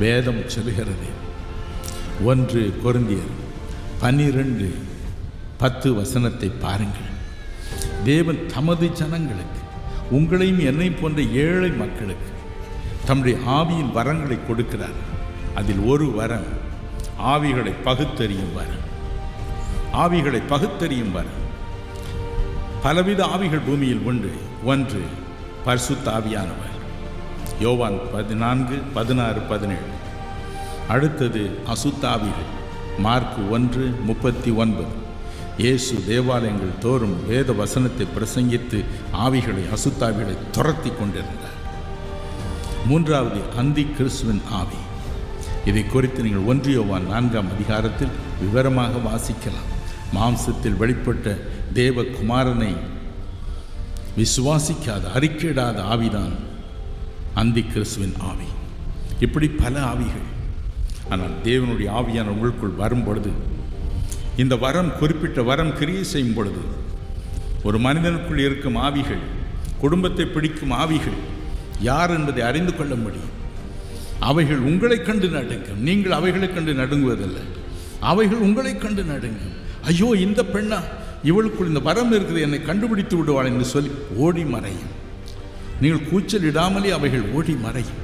வேதம் சொல்கிறது. 1 கொரிந்தியர் 12:10 பாருங்கள். தேவன் தமது ஜனங்களுக்கு, உங்களையும் என்னை போன்ற ஏழை மக்களுக்கு தம்முடைய ஆவியின் வரங்களை கொடுக்கிறார். அதில் ஒரு வரம் ஆவிகளை பகுத்தறியும் வரம். ஆவிகளை பகுத்தறியும் வரம். பலவித ஆவிகள் பூமியில் உண்டு. 1 பரிசுத்த ஆவியானவர், யோவான் 14:16-17. அடுத்தது அசுத்த ஆவிகள், மார்க் 1:39. இயேசு தேவாலயங்கள் தோறும் வேத வசனத்தை பிரசங்கித்து ஆவிகளை, அசுத்தாவிகளை துரத்தி கொண்டிருந்தார். 3வது அந்தி கிறிஸ்துவின் ஆவி. இதை குறித்து நீங்கள் 1 யோவான் 4 விவரமாக வாசிக்கலாம். மாம்சத்தில் வெளிப்பட்ட தேவகுமாரனை விசுவாசிக்காத, அறிக்கையிடாத ஆவிதான் அந்தி கிறிஸ்துவின் ஆவி. இப்படி பல ஆவிகள். ஆனால் தேவனுடைய ஆவியான உங்களுக்குள் வரும் பொழுது, இந்த வரம், குறிப்பிட்ட வரம் கிரியை செய்யும் பொழுது, ஒரு மனிதனுக்குள் இருக்கும் ஆவிகள், குடும்பத்தை பிடிக்கும் ஆவிகள் யார் என்பதை அறிந்து கொள்ள முடியும். அவைகள் உங்களை கண்டு நடுங்கும். நீங்கள் அவைகளை கண்டு நடுங்குவதில்லை, அவைகள் உங்களை கண்டு நடுங்கும். ஐயோ, இந்த பெண்ணா, இவளுக்குள் இந்த வரம் இருக்குது, என்னை கண்டுபிடித்து விடுவாள் என்று சொல்லி ஓடி மறையும். நீங்கள் கூச்சல் இடாமலே அவைகள் ஓடி மறையும்.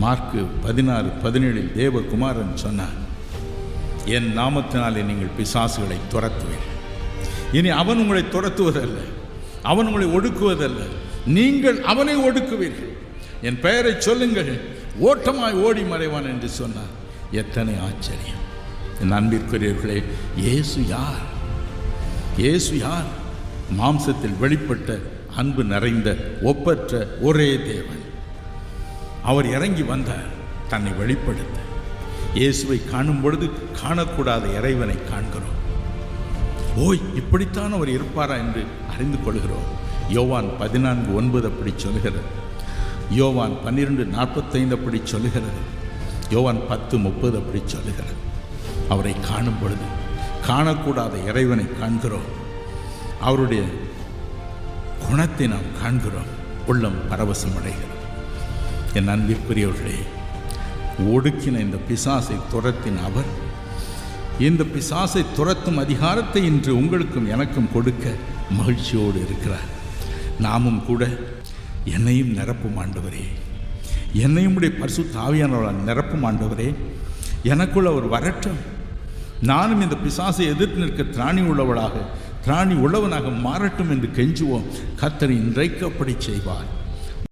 மார்க் 16:17 தேவகுமாரன் சொன்னார், என் நாமத்தினாலே நீங்கள் பிசாசுகளை துரத்துவீர்கள். இனி அவன் உங்களை துரத்துவதல்ல, அவன் உங்களை ஒடுக்குவதல்ல, நீங்கள் அவனை ஒடுக்குவீர்கள். என் பெயரை சொல்லுங்கள், ஓட்டமாய் ஓடி மறைவான் என்று சொன்னார். எத்தனை ஆச்சரியம்! என் அன்பிற்குரியவர்களே, இயேசு யார்? இயேசு யார்? மாம்சத்தில் வெளிப்பட்ட அன்பு நிறைந்த ஒப்பற்ற ஒரே தேவன். அவர் இறங்கி வந்தார் தன்னை வெளிப்படுத்த. இயேசுவை காணும் பொழுது காணக்கூடாத இறைவனை காண்கிறோம். ஓய், இப்படித்தான் அவர் இருப்பாரா என்று அறிந்து கொள்கிறோம். யோவான் 14:9 அப்படி சொல்கிறது. யோவான் 12:45 அப்படி சொல்கிறது. யோவான் 10:30 அப்படி சொல்கிறது. அவரை காணும் பொழுது காணக்கூடாத இறைவனை காண்கிறோம். அவருடைய குணத்தை நாம் காண்கிறோம். உள்ளம் பரவசம் அடைகிறது. என் அன்பிற்குரியவர்களே, ஒடுக்கின இந்த பிசாசை துரத்தின் அவர், இந்த பிசாசை துரத்தும் அதிகாரத்தை இன்று உங்களுக்கும் எனக்கும் கொடுக்க மகிழ்ச்சியோடு இருக்கிறார். நாமும் கூட, என்னையும் நிரப்பும் ஆண்டவரே, என்னையும் உடைய பரிசுத்த ஆவியானவரால் நிரப்பும் ஆண்டவரே, எனக்குள்ள ஒரு வரட்டும், நானும் இந்த பிசாசை எதிர்த்து நிற்க திராணி உள்ளவனாக மாறட்டும் என்று கெஞ்சுவோம். கர்த்தர் இன்றைக்கு அப்படி செய்வார்.